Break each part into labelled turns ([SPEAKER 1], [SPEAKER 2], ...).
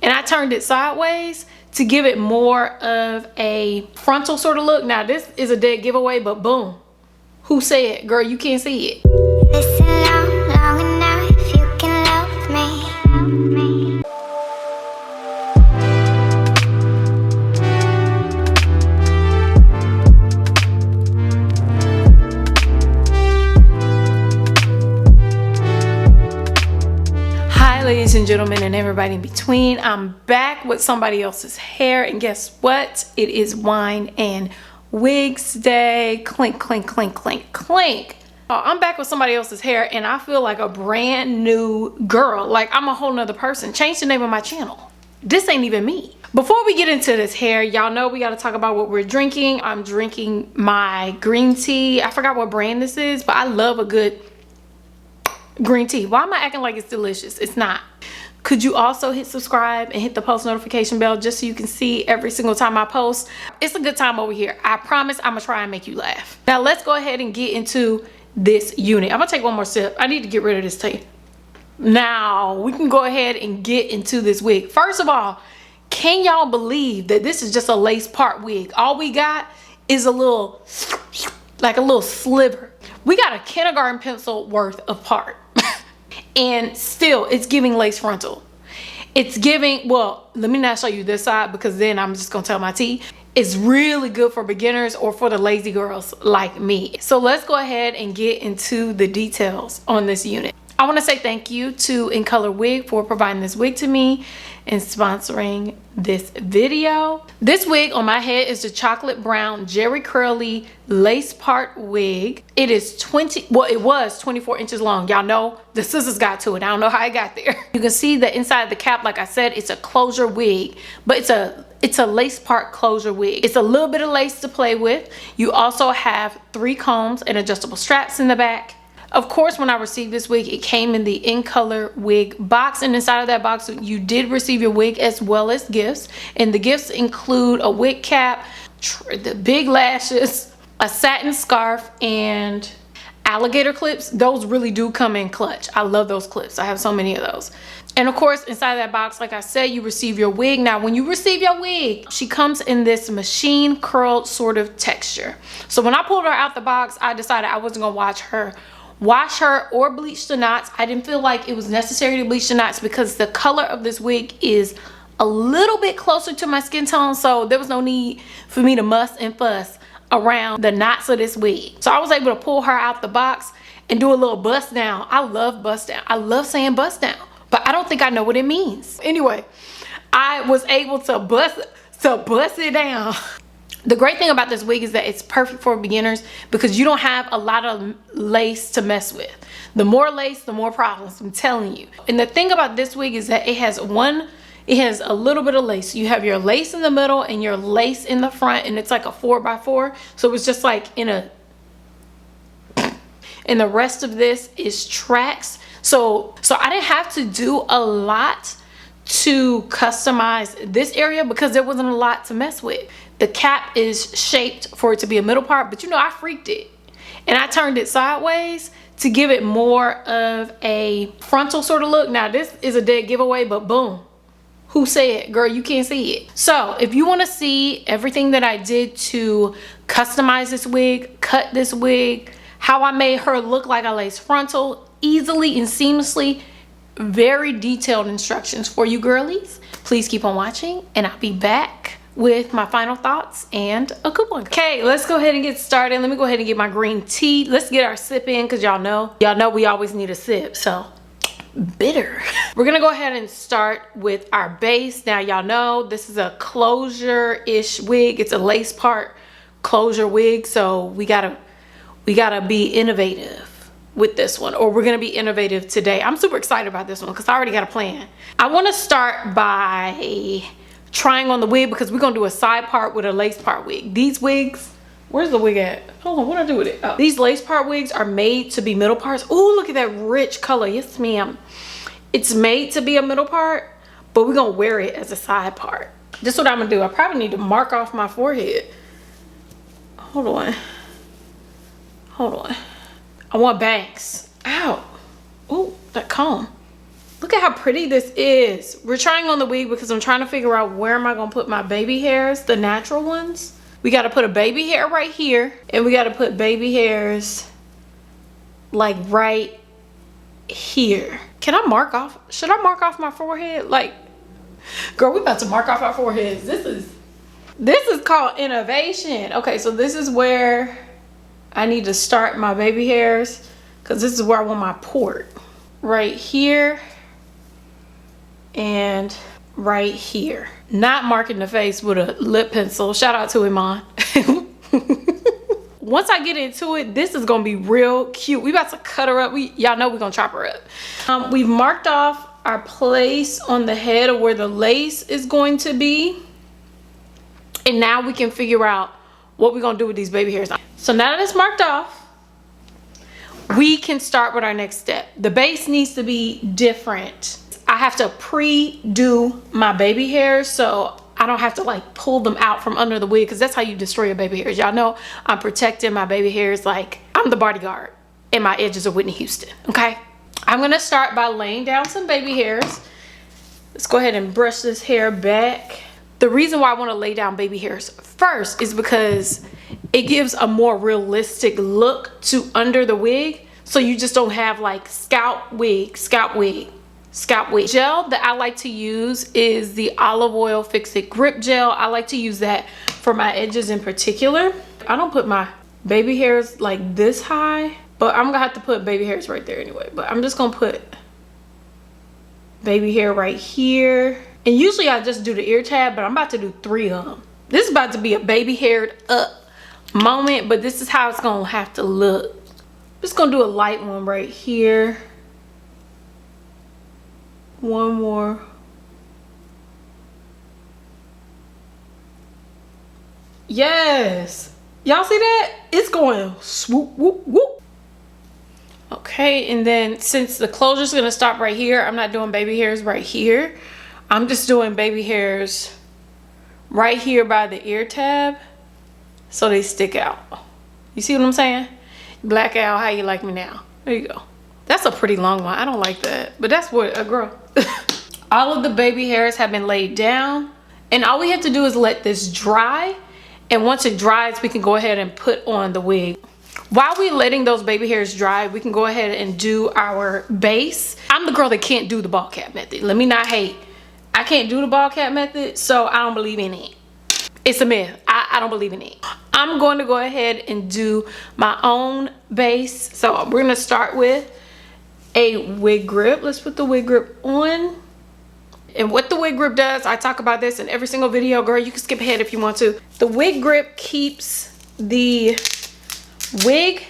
[SPEAKER 1] and I turned it sideways to give it more of a frontal sort of look. Now this is a dead giveaway, but boom, who said, girl, you can't see it?
[SPEAKER 2] Listen long enough, you can love me.
[SPEAKER 1] Hi ladies and gentlemen and everybody in between. I'm back with somebody else's hair, and guess what? It is wine and wigs day. Clink, clink, clink, clink, clink. I'm back with somebody else's hair and I feel like a brand new girl. Like I'm a whole nother person. Change the name of my channel. This ain't even me. Before we get into this hair, y'all know we got to talk about what we're drinking. I'm drinking my green tea. I forgot what brand this is, but I love a good green tea. Why am I acting like it's delicious? It's not. Could you also hit subscribe and hit the post notification bell just so you can see every single time I post? It's a good time over here. I promise I'm gonna try and make you laugh. Now let's go ahead and get into this unit. I'm gonna take one more sip. I need to get rid of this tea. Now we can go ahead and get into this wig. First of all, can y'all believe that this is just a lace part wig? All we got is a little, like a little sliver. We got a kindergarten pencil worth of part. And still it's giving lace frontal. It's giving, well, let me not show you this side because then I'm just gonna tell my tea. It's really good for beginners or for the lazy girls like me. So let's go ahead and get into the details on this unit. I want to say thank you to Incolor Wig for providing this wig to me and sponsoring this video. This wig on my head is the chocolate brown Jerry curly lace part wig. It is it was 24 inches long. Y'all know the scissors got to it. I don't know how I got there. You can see that inside of the cap, like I said, it's a closure wig, but it's a lace part closure wig. It's a little bit of lace to play with. You also have 3 combs and adjustable straps in the back. Of course, when I received this wig, it came in the Incolor wig box, and inside of that box you did receive your wig as well as gifts, and the gifts include a wig cap, the big lashes, a satin scarf, and alligator clips. Those really do come in clutch. I love those clips. I have so many of those. And of course, inside that box, like I said, you receive your wig. Now, when you receive your wig, she comes in this machine curled sort of texture. So when I pulled her out the box, I decided I wasn't gonna wash her or bleach the knots. I didn't feel like it was necessary to bleach the knots because the color of this wig is a little bit closer to my skin tone, so there was no need for me to muss and fuss around the knots of this wig. So I was able to pull her out the box and do a little bust down. I love bust down. I love saying bust down, but I don't think I know what it means. Anyway, I was able to bust it down. The great thing about this wig is that it's perfect for beginners because you don't have a lot of lace to mess with. The more lace, the more problems, I'm telling you. And the thing about this wig is that it has a little bit of lace. You have your lace in the middle and your lace in the front, and it's like a 4x4. So it's just like and the rest of this is tracks. So I didn't have to do a lot to customize this area because there wasn't a lot to mess with. The cap is shaped for it to be a middle part, but you know, I freaked it and I turned it sideways to give it more of a frontal sort of look. Now this is a dead giveaway, but boom, who said, girl, you can't see it? So if you want to see everything that I did to customize this wig, cut this wig, how I made her look like a lace frontal easily and seamlessly, very detailed instructions for you girlies, please keep on watching and I'll be back with my final thoughts and a coupon. Okay, let's go ahead and get started. Let me go ahead and get my green tea. Let's get our sip in because y'all know we always need a sip. So bitter. We're gonna go ahead and start with our base. Now y'all know this is a closure-ish wig. It's a lace part closure wig, so we gotta be innovative with this one, or we're gonna be innovative today. I'm super excited about this one because I already got a plan. I want to start by trying on the wig because we're gonna do a side part with a lace part wig. These wigs, where's the wig at? Hold on, what do I do with it? Oh. These lace part wigs are made to be middle parts. Oh, look at that rich color. Yes, ma'am. It's made to be a middle part, but we're gonna wear it as a side part. This is what I'm gonna do. I probably need to mark off my forehead. Hold on. I want bangs. Ow. Oh, that comb. Look at how pretty this is. We're trying on the wig because I'm trying to figure out where am I gonna put my baby hairs, the natural ones. We gotta put a baby hair right here, and we gotta put baby hairs like right here. Can I mark off? Should I mark off my forehead? Like, girl, we about to mark off our foreheads. This is called innovation. Okay, so this is where I need to start my baby hairs because this is where I want my port. Right here and right here. Not marking the face with a lip pencil. Shout out to Iman. Once I get into it, this is gonna be real cute. We about to cut her up. Y'all know we're gonna chop her up. We've marked off our place on the head of where the lace is going to be. And now we can figure out what we're gonna do with these baby hairs. So now that it's marked off, we can start with our next step. The base needs to be different. I have to pre-do my baby hairs so I don't have to like pull them out from under the wig, because that's how you destroy your baby hairs. Y'all know I'm protecting my baby hairs like I'm the bodyguard and my edges are Whitney Houston, okay? I'm gonna start by laying down some baby hairs. Let's go ahead and brush this hair back. The reason why I wanna lay down baby hairs first is because it gives a more realistic look to under the wig. So you just don't have like scalp wig. Gel that I like to use is the olive oil Fix It Grip Gel. I like to use that for my edges in particular. I don't put my baby hairs like this high, but I'm gonna have to put baby hairs right there anyway. But I'm just gonna put baby hair right here. And usually I just do the ear tab, but I'm about to do 3 of them. This is about to be a baby haired up moment, but this is how it's gonna have to look. Just gonna do a light one right here. One more. Yes, y'all see that? It's going swoop whoop whoop. Okay, and then since the closure is gonna stop right here, I'm not doing baby hairs right here. I'm just doing baby hairs right here by the ear tab so they stick out. You see what I'm saying? Black Al, how you like me now? There you go. That's a pretty long one. I don't like that, but that's what a girl. All of the baby hairs have been laid down, and all we have to do is let this dry. And once it dries, we can go ahead and put on the wig. While we're letting those baby hairs dry, we can go ahead and do our base. I'm the girl that can't do the ball cap method. Let me not hate. I can't do the ball cap method, so I don't believe in it. It's a myth. I don't believe in it. I'm going to go ahead and do my own base. So we're going to start with a wig grip. Let's put the wig grip on. And what the wig grip does, I talk about this in every single video. Girl, you can skip ahead if you want to. The wig grip keeps the wig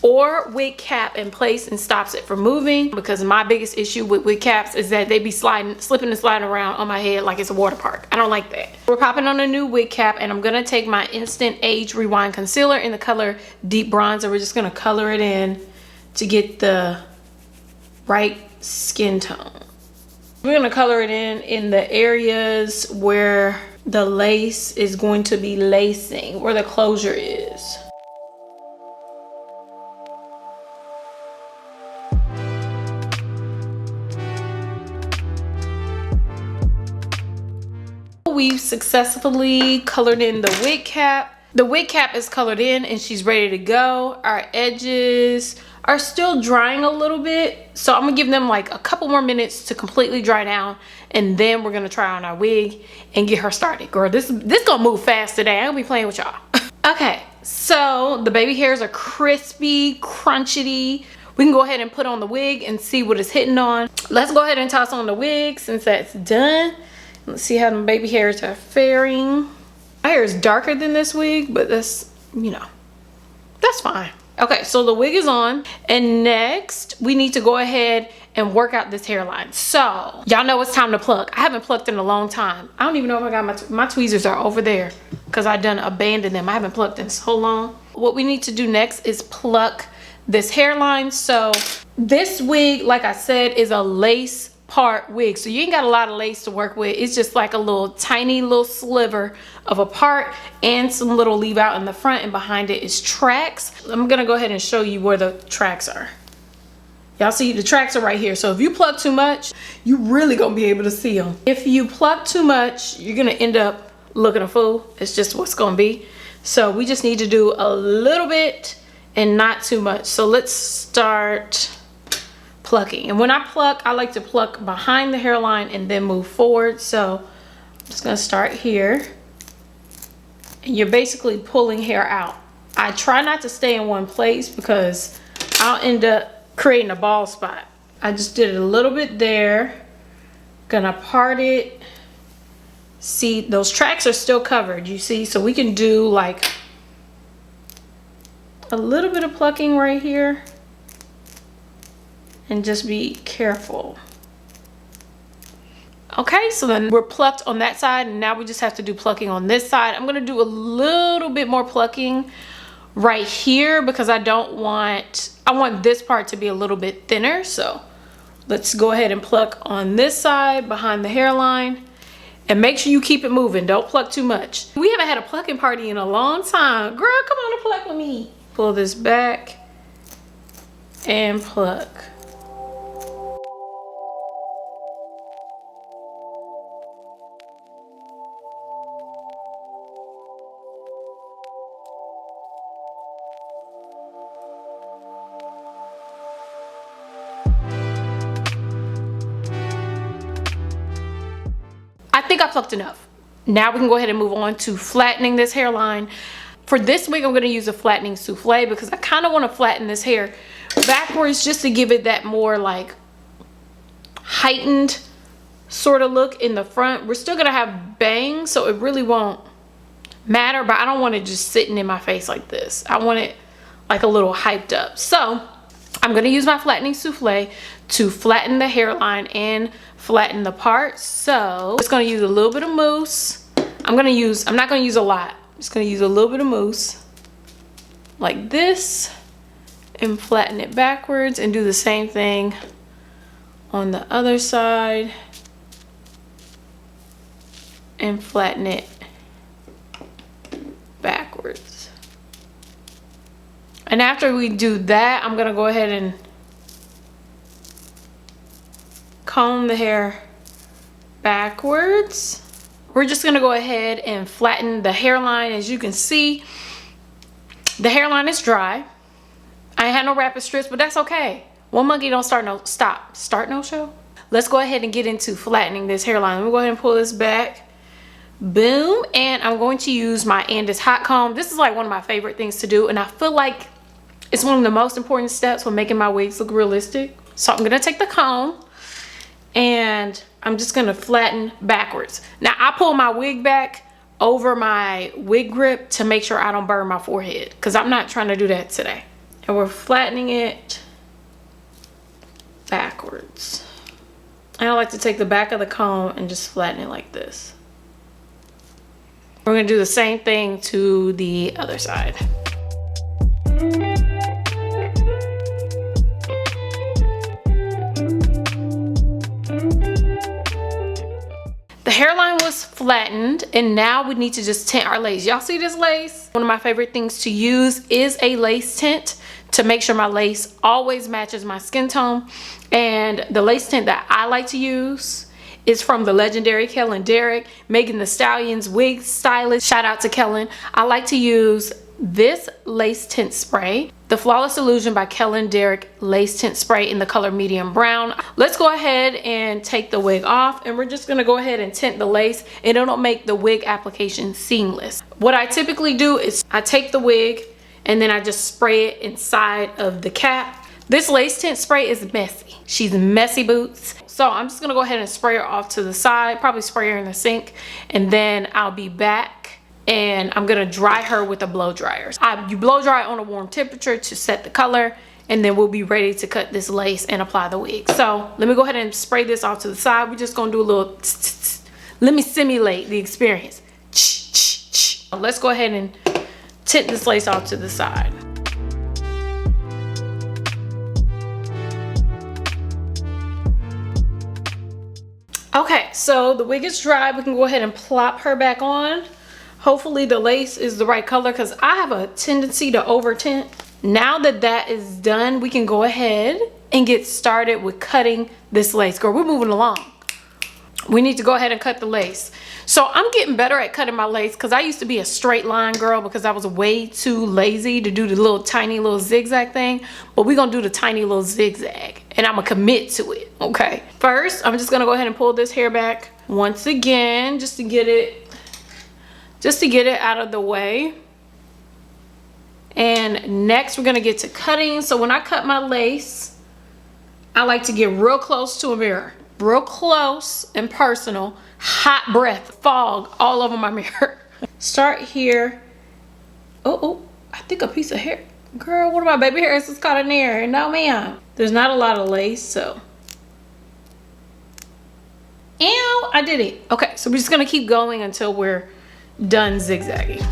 [SPEAKER 1] or wig cap in place and stops it from moving, because my biggest issue with wig caps is that they be slipping and sliding around on my head like it's a water park. I don't like that. We're popping on a new wig cap, and I'm gonna take my Instant Age Rewind Concealer in the color Deep Bronze, and we're just gonna color it in to get the right skin tone. We're gonna color it in the areas where the lace is going to be lacing, where the closure is. We've successfully colored in the wig cap. The wig cap is colored in and she's ready to go. Our edges are still drying a little bit, so I'm gonna give them like a couple more minutes to completely dry down, and then we're gonna try on our wig and get her started. Girl, this gonna move fast today. I'm gonna be playing with y'all. Okay, so the baby hairs are crispy, crunchy. We can go ahead and put on the wig and see what it's hitting on. Let's go ahead and toss on the wig since that's done. Let's see how the baby hairs are faring. My hair is darker than this wig, but that's, you know, that's fine. Okay, so the wig is on, and next we need to go ahead and work out this hairline. So y'all know it's time to pluck. I haven't plucked in a long time. I don't even know if I got my tweezers are over there because I done abandoned them. I haven't plucked in so long. What we need to do next is pluck this hairline. So this wig, like I said, is a lace part wig, so you ain't got a lot of lace to work with. It's just like a little tiny little sliver of a part and some little leave out in the front, and behind it is tracks. I'm gonna go ahead and show you where the tracks are. Y'all see the tracks are right here. So if you pluck too much, you really gonna be able to see them. If you pluck too much, you're gonna end up looking a fool. It's just what's gonna be. So we just need to do a little bit and not too much. So let's start plucking. And when I pluck, I like to pluck behind the hairline and then move forward. So I'm just gonna start here. And you're basically pulling hair out. I try not to stay in one place because I'll end up creating a bald spot. I just did it a little bit there. Gonna part it. See, those tracks are still covered, you see? So we can do like a little bit of plucking right here. And just be careful. Okay, so then we're plucked on that side, and now we just have to do plucking on this side. I'm gonna do a little bit more plucking right here because I want this part to be a little bit thinner. So let's go ahead and pluck on this side behind the hairline, and make sure you keep it moving. Don't pluck too much. We haven't had a plucking party in a long time. Girl, come on and pluck with me. Pull this back and pluck. I think I plucked enough. Now we can go ahead and move on to flattening this hairline. For this wig, I'm going to use a flattening souffle because I kind of want to flatten this hair backwards just to give it that more like heightened sort of look in the front. We're still going to have bangs, so it really won't matter, but I don't want it just sitting in my face like this. I want it like a little hyped up. So I'm going to use my flattening souffle to flatten the hairline and flatten the parts. So I'm just going to use a little bit of mousse. I'm not going to use a lot. I'm just going to use a little bit of mousse like this and flatten it backwards, and do the same thing on the other side and flatten it backwards. And after we do that, I'm going to go ahead and comb the hair backwards. We're just gonna go ahead and flatten the hairline. As you can see, the hairline is dry. I ain't had no rapid strips, but that's okay. One monkey don't start no show. Let's go ahead and get into flattening this hairline. Let me go ahead and pull this back. Boom. And I'm going to use my Andis hot comb. This is like one of my favorite things to do, and I feel like it's one of the most important steps when making my wigs look realistic. So I'm gonna take the comb and I'm just gonna flatten backwards. Now I pull my wig back over my wig grip to make sure I don't burn my forehead, because I'm not trying to do that today. And we're flattening it backwards. And I like to take the back of the comb and just flatten it like this. We're gonna do the same thing to the other side. The hairline was flattened, and now we need to just tint our lace. Y'all see this lace? One of my favorite things to use is a lace tint to make sure my lace always matches my skin tone. And the lace tint that I like to use is from the legendary Kellen Derrick, Megan Thee Stallion's wig stylist. Shout out to Kellen. I like to use this lace tint spray, the Flawless Illusion by Kellen Derrick lace tint spray in the color medium brown. Let's go ahead and take the wig off, and we're just gonna go ahead and tint the lace, and it'll make the wig application seamless. What I typically do is I take the wig and then I just spray it inside of the cap. This lace tint spray is messy. She's messy boots. So I'm just gonna go ahead and spray her off to the side, probably spray her in the sink, and then I'll be back and I'm gonna dry her with a blow dryer. You blow dry on a warm temperature to set the color, and then we'll be ready to cut this lace and apply the wig. So let me go ahead and spray this off to the side. We're just gonna do a little let me simulate the experience. Let's go ahead and tint this lace off to the side. Okay, so the wig is dry. We can go ahead and plop her back on. Hopefully the lace is the right color, because I have a tendency to over tint. Now that that is done, we can go ahead and get started with cutting this lace. Girl, we're moving along. We need to go ahead and cut the lace. So I'm getting better at cutting my lace because I used to be a straight line girl because I was way too lazy to do the little tiny little zigzag thing. But we're gonna do the tiny little zigzag and I'm gonna commit to it, okay? First, I'm just gonna go ahead and pull this hair back once again, just to get it out of the way. And next we're gonna get to cutting. So when I cut my lace, I like to get real close to a mirror. Real close and personal. Hot breath, fog all over my mirror. Start here. Oh, I think a piece of hair. Girl, one of my baby hairs is caught in there. No, ma'am. There's not a lot of lace, so. Ew, I did it. Okay, so we're just gonna keep going until we're done zigzagging.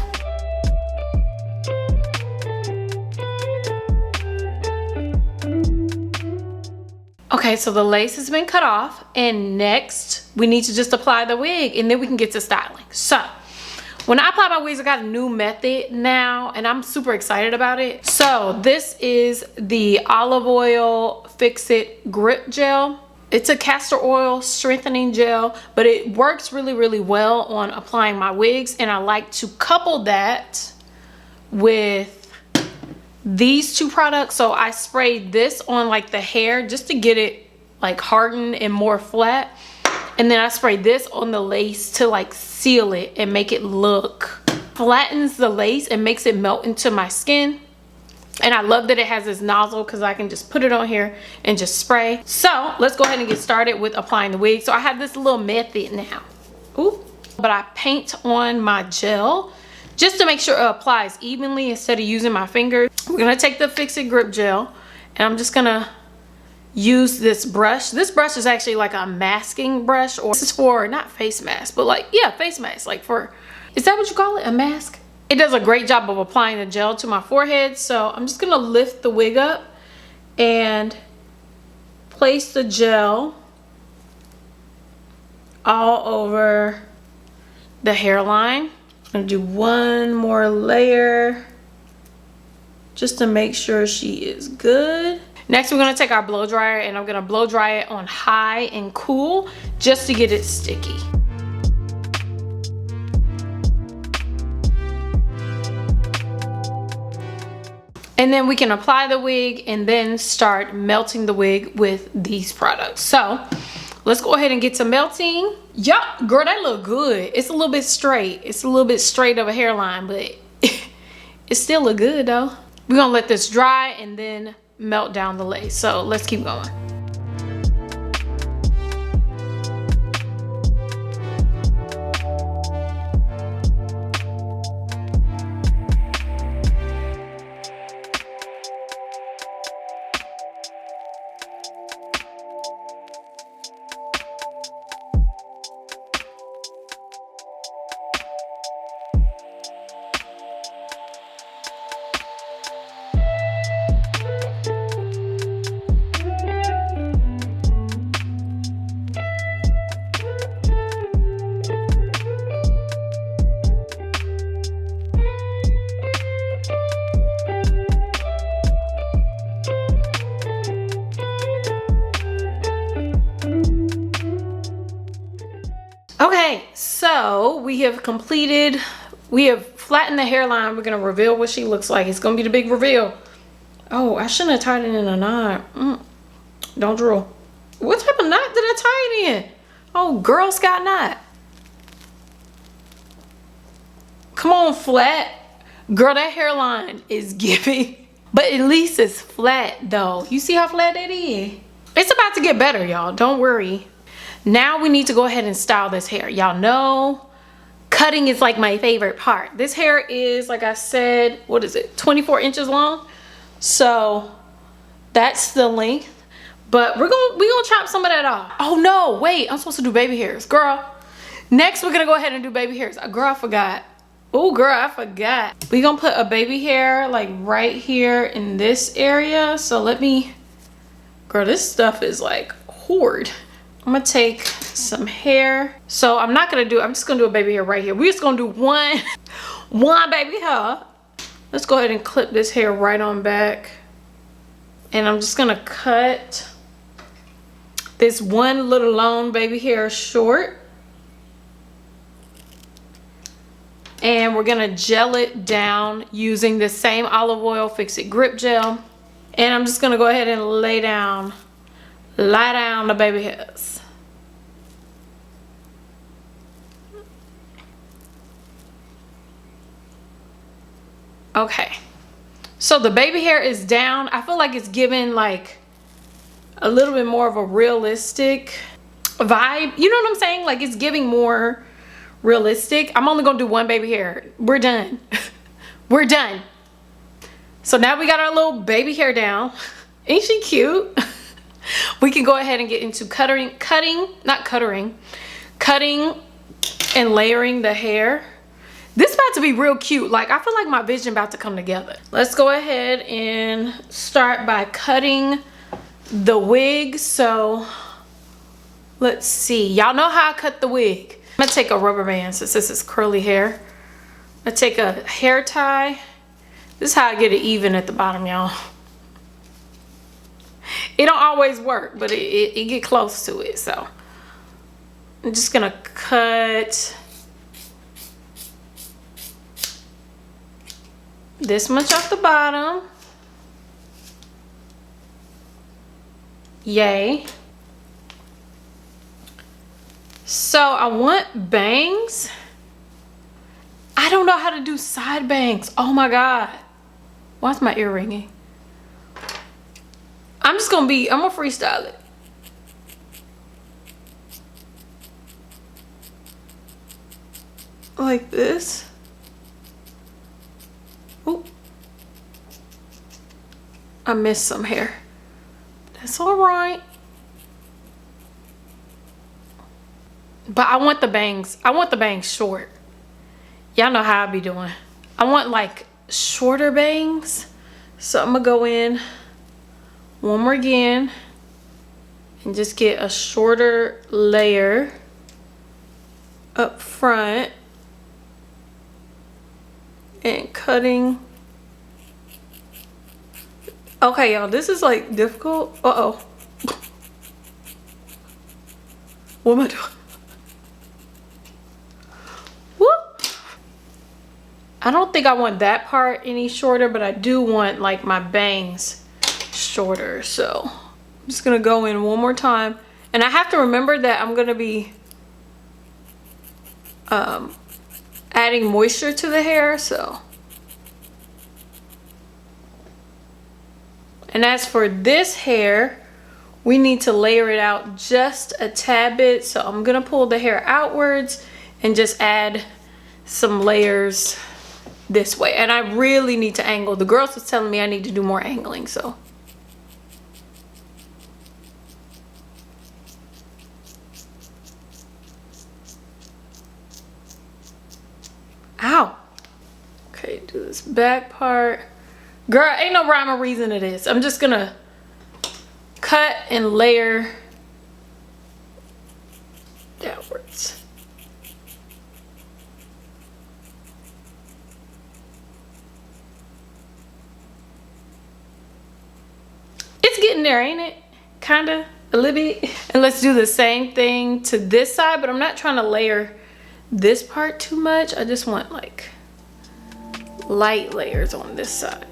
[SPEAKER 1] Okay, so the lace has been cut off, and next we need to just apply the wig, and then we can get to styling. So when I apply my wigs, I got a new method now, and I'm super excited about it. So this is the olive oil Fix-It Grip Gel. It's a castor oil strengthening gel, but it works really, really well on applying my wigs, and I like to couple that with these two products. So I sprayed this on like the hair just to get it like hardened and more flat, and then I sprayed this on the lace to like seal it and make it look, flattens the lace and makes it melt into my skin. And I love that it has this nozzle because I can just put it on here and just spray. So let's go ahead and get started with applying the wig. So I have this little method now. Ooh, but I paint on my gel just to make sure it applies evenly instead of using my fingers. We're gonna take the Fix-It Grip Gel, and I'm just gonna use this brush. This brush is actually like a masking brush, or this is for not face mask, but like, yeah, face mask. Like for, is that what you call it, a mask? It does a great job of applying the gel to my forehead. So I'm just gonna lift the wig up and place the gel all over the hairline. I'm gonna do one more layer just to make sure she is good. Next, we're gonna take our blow dryer, and I'm gonna blow dry it on high and cool just to get it sticky. And then we can apply the wig and then start melting the wig with these products. So let's go ahead and get to melting. Yup, girl, that look good. It's a little bit straight. It's a little bit straight of a hairline, but it still look good though. We're gonna let this dry and then melt down the lace. So let's keep going. Okay, so we have flattened the hairline. We're gonna reveal what she looks like. It's gonna be the big reveal. Oh, I shouldn't have tied it in a knot. Don't drool. What type of knot did I tie it in? Oh, Girl Scout knot. Come on, flat. Girl, that hairline is giving. But at least it's flat though. You see how flat that is? It's about to get better, y'all. Don't worry. Now we need to go ahead and style this hair. Y'all know cutting is like my favorite part. This hair is, like I said, what is it, 24 inches long? So that's the length. But we're gonna chop some of that off. Oh no, wait, I'm supposed to do baby hairs. Girl, next we're gonna go ahead and do baby hairs. Girl, I forgot. Oh girl, I forgot. We're gonna put a baby hair like right here in this area. So let me, girl, this stuff is like hoard. I'm gonna take some hair. So I'm just gonna do a baby hair right here. We're just gonna do one baby hair. Let's go ahead and clip this hair right on back. And I'm just gonna cut this one little long baby hair short. And we're gonna gel it down using the same olive oil Fix-It Grip Gel. And I'm just gonna go ahead and lie down the baby hairs. Okay, so the baby hair is down. I feel like it's giving like a little bit more of a realistic vibe. You know what I'm saying? Like it's giving more realistic. I'm only gonna do one baby hair. We're done. We're done. So now we got our little baby hair down. Ain't she cute? We can go ahead and get into cutting and layering the hair. This about to be real cute. Like I feel like my vision about to come together. Let's go ahead and start by cutting the wig. So let's see. Y'all know how I cut the wig. I'm gonna take a rubber band since this is curly hair. I'm gonna take a hair tie. This is how I get it even at the bottom, y'all. It don't always work, but it get close to it. So I'm just gonna cut this much off the bottom. Yay. So I want bangs. I don't know how to do side bangs. Oh my God. Why's my ear ringing? I'm gonna freestyle it. Like this. Oh, I missed some hair. That's all right. But I want the bangs. I want the bangs short. Y'all know how I be doing. I want like shorter bangs. So I'm gonna go in one more again and just get a shorter layer up front. And cutting. Okay, y'all, this is like difficult. Uh-oh. What am I doing? Whoop. I don't think I want that part any shorter, but I do want like my bangs shorter. So I'm just gonna go in one more time. And I have to remember that I'm gonna be adding moisture to the hair, so. And as for this hair, we need to layer it out just a tad bit. So I'm gonna pull the hair outwards and just add some layers this way. And I really need to angle. The girls was telling me I need to do more angling, so. Ow. Okay, do this back part. Girl, ain't no rhyme or reason to this. I'm just gonna cut and layer downwards. It's getting there, ain't it? Kinda, a little bit. And let's do the same thing to this side, but I'm not trying to layer this part too much. I just want like light layers on this side.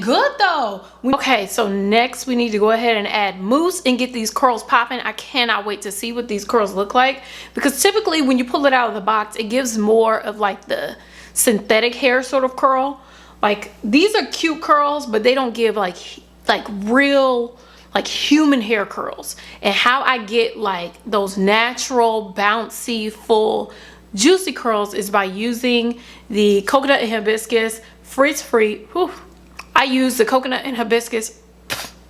[SPEAKER 1] Good though. Okay, so next we need to go ahead and add mousse and get these curls popping. I cannot wait to see what these curls look like, because typically when you pull it out of the box, it gives more of like the synthetic hair sort of curl. Like these are cute curls, but they don't give like real like human hair curls. And how I get like those natural, bouncy, full, juicy curls is by using the coconut and hibiscus frizz-free. I use the coconut and hibiscus.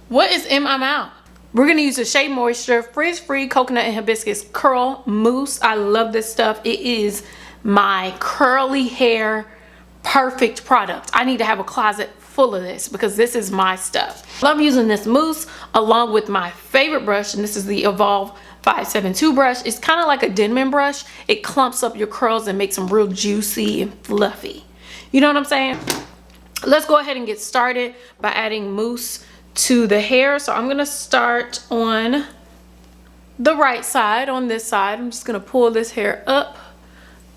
[SPEAKER 1] What is in my mouth? We're gonna use the Shea Moisture frizz-free coconut and hibiscus curl mousse. I love this stuff. It is my curly hair perfect product. I need to have a closet full of this because this is my stuff. Love using this mousse along with my favorite brush, and this is the Evolve 572 brush. It's kind of like a Denman brush. It clumps up your curls and makes them real juicy and fluffy. You know what I'm saying? Let's go ahead and get started by adding mousse to the hair. So I'm gonna start on the right side, on this side. I'm just gonna pull this hair up,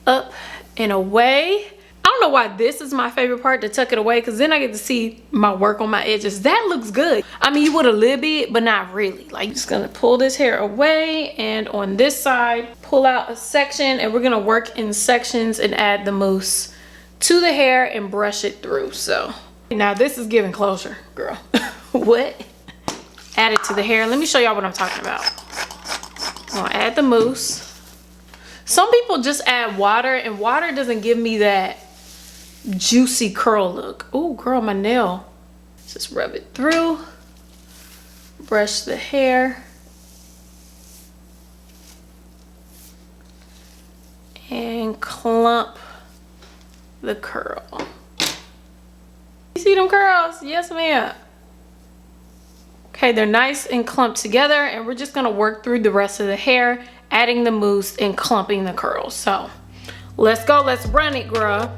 [SPEAKER 1] up and away. I don't know why this is my favorite part, to tuck it away, because then I get to see my work on my edges. That looks good. I mean, you would a little bit, but not really. Like, just gonna pull this hair away, and on this side, pull out a section, and we're gonna work in sections and add the mousse to the hair and brush it through. So now this is giving closure, girl. What? Add it to the hair. Let me show y'all what I'm talking about. I'm gonna add the mousse. Some people just add water, and water doesn't give me that juicy curl look. Oh girl, my nail. Just rub it through, brush the hair, and clump the curl. You see them curls? Yes ma'am. Okay, they're nice and clumped together, and we're just gonna work through the rest of the hair, adding the mousse and clumping the curls. So let's go, let's run it, girl.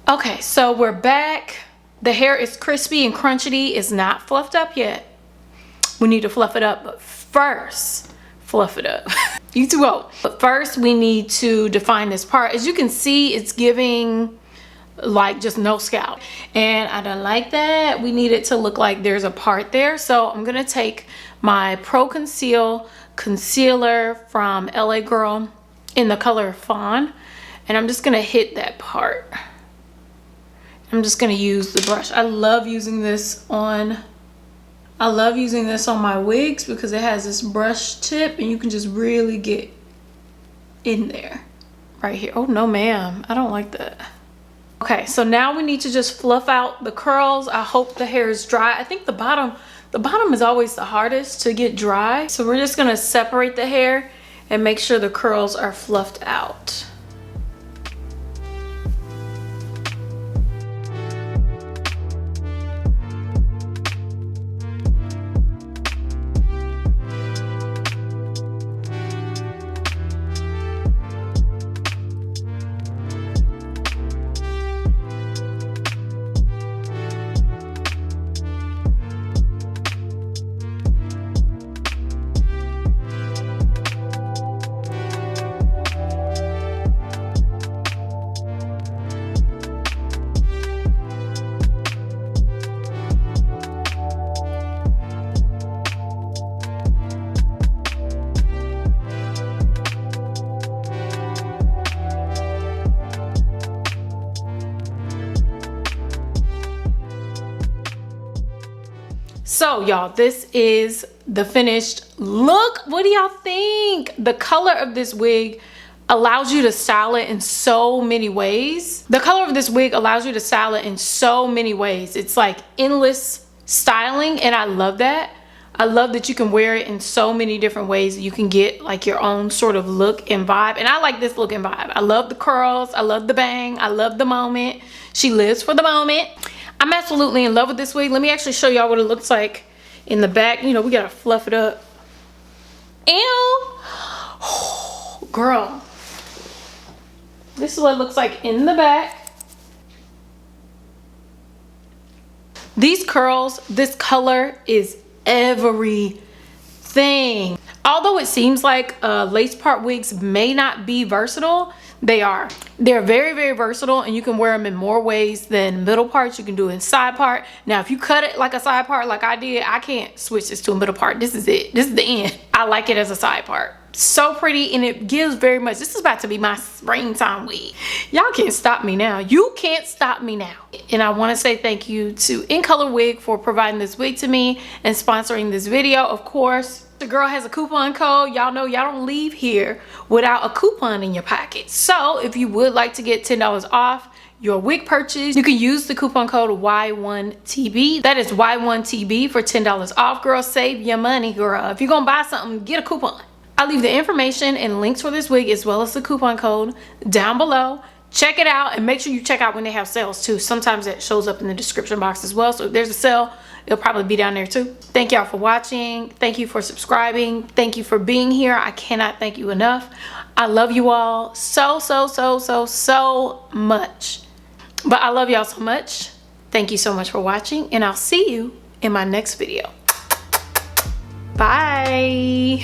[SPEAKER 1] Okay, so we're back. The hair is crispy and crunchy. It's not fluffed up yet. We need to fluff it up, but first, fluff it up. You too old. But first, we need to define this part. As you can see, it's giving like just no scalp. And I don't like that. We need it to look like there's a part there. So I'm gonna take my Pro Conceal concealer from LA Girl in the color Fawn. And I'm just gonna hit that part. I'm just gonna use the brush. I love using this on my wigs because it has this brush tip and you can just really get in there right here. Oh no ma'am, I don't like that. Okay, so now we need to just fluff out the curls. I hope the hair is dry. I think the bottom is always the hardest to get dry. So we're just gonna separate the hair and make sure the curls are fluffed out. So y'all, this is the finished look. What do y'all think? The color of this wig allows you to style it in so many ways. The color of this wig allows you to style it in so many ways. It's like endless styling, and I love that. I love that you can wear it in so many different ways. You can get like your own sort of look and vibe, and I like this look and vibe. I love the curls, I love the bang, I love the moment. She lives for the moment. I'm absolutely in love with this wig. Let me actually show y'all what it looks like in the back. You know, we gotta fluff it up. Ew. Girl. This is what it looks like in the back. These curls, this color is everything. Although it seems like lace part wigs may not be versatile, they are. They're very, very versatile, and you can wear them in more ways than middle parts. You can do it in side part. Now, if you cut it like a side part like I did, I can't switch this to a middle part. This is it. This is the end. I like it as a side part. So pretty, and it gives very much. This is about to be my springtime wig. Y'all can't stop me now. You can't stop me now. And I want to say thank you to Incolor Wig for providing this wig to me and sponsoring this video. Of course, the girl has a coupon code. Y'all know y'all don't leave here without a coupon in your pocket. So if you would like to get $10 off your wig purchase, you can use the coupon code Y1TB. That is Y1TB for $10 off. Girl, save your money, girl. If you're gonna buy something, get a coupon. I'll leave the information and links for this wig as well as the coupon code down below. Check it out, and make sure you check out when they have sales too. Sometimes that shows up in the description box as well. So if there's a sale, it'll probably be down there too. Thank y'all for watching. Thank you for subscribing. Thank you for being here. I cannot thank you enough. I love you all so much. But I love y'all so much. Thank you so much for watching, and I'll see you in my next video. Bye.